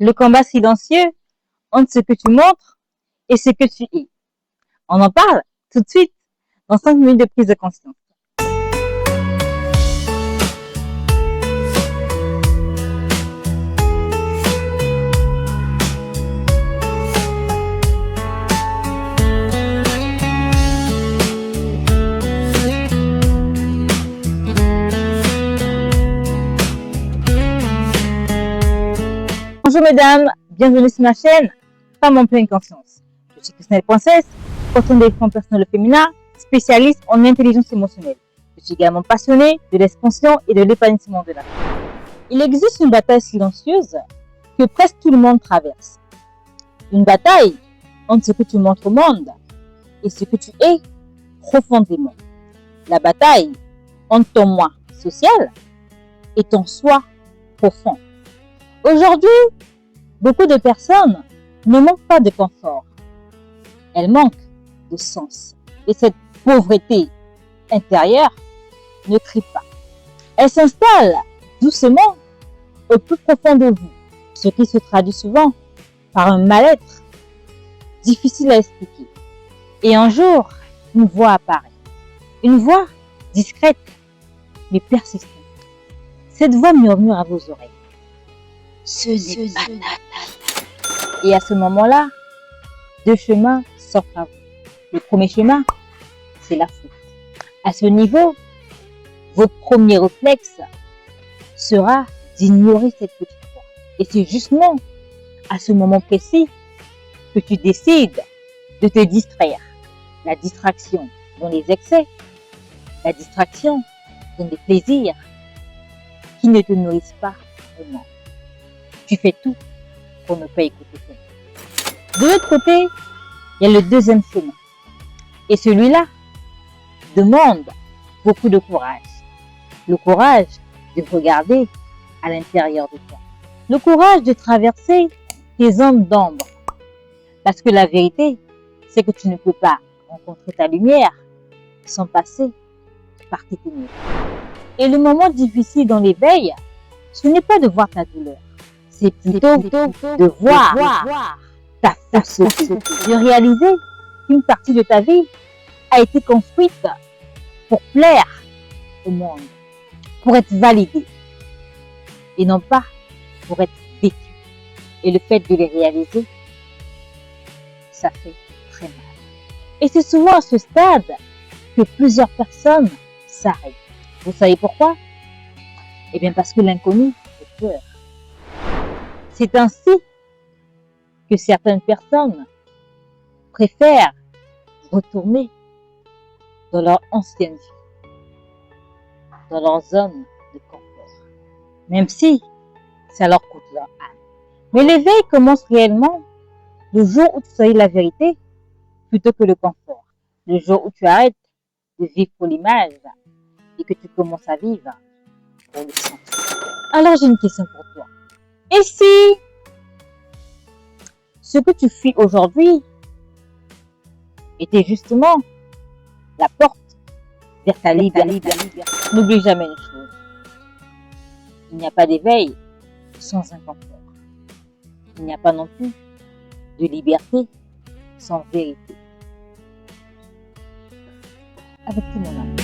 Le combat silencieux entre ce que tu montres et ce que tu es. On en parle tout de suite dans 5 minutes de prise de conscience. Bonjour mesdames, bienvenue sur ma chaîne Femme en pleine conscience. Je suis Christelle Princesse, coach en développement personnel féminin, spécialiste en intelligence émotionnelle. Je suis également passionnée de l'expansion et de l'épanouissement de la femme. Il existe une bataille silencieuse que presque tout le monde traverse. Une bataille entre ce que tu montres au monde et ce que tu es profondément. La bataille entre ton moi social et ton soi profond. Aujourd'hui, beaucoup de personnes ne manquent pas de confort. Elles manquent de sens. Et cette pauvreté intérieure ne crie pas. Elle s'installe doucement au plus profond de vous, ce qui se traduit souvent par un mal-être difficile à expliquer. Et un jour, une voix apparaît. Une voix discrète, mais persistante. Cette voix murmure à vos oreilles. Ce n'est pas normal. Et à ce moment-là, deux chemins s'offrent à vous. Le premier chemin, c'est la fuite. À ce niveau, votre premier réflexe sera d'ignorer cette petite voix. Et c'est justement à ce moment précis que tu décides de te distraire. La distraction dans les excès, la distraction dans des plaisirs qui ne te nourrissent pas vraiment. Tu fais tout pour ne pas écouter ça. De l'autre côté, il y a le deuxième chemin. Et celui-là demande beaucoup de courage. Le courage de regarder à l'intérieur de toi. Le courage de traverser tes zones d'ombre. Parce que la vérité, c'est que tu ne peux pas rencontrer ta lumière sans passer par tes ténèbres. Et le moment difficile dans l'éveil, ce n'est pas de voir ta douleur. C'est plutôt de voir ta fausseté, de réaliser qu'une partie de ta vie a été construite pour plaire au monde, pour être validée et non pas pour être vécue. Et le fait de les réaliser, ça fait très mal. Et c'est souvent à ce stade que plusieurs personnes s'arrêtent. Vous savez pourquoi? Eh bien parce que l'inconnu fait peur. C'est ainsi que certaines personnes préfèrent retourner dans leur ancienne vie, dans leur zone de confort, même si ça leur coûte leur âme. Mais l'éveil commence réellement le jour où tu choisis la vérité plutôt que le confort, le jour où tu arrêtes de vivre pour l'image et que tu commences à vivre pour le sentiment. Alors j'ai une question pour toi. Et si ce que tu fuis aujourd'hui était justement la porte vers ta liberté? N'oublie jamais une chose. Il n'y a pas d'éveil sans inconfort. Il n'y a pas non plus de liberté sans vérité. Avec tout mon amour.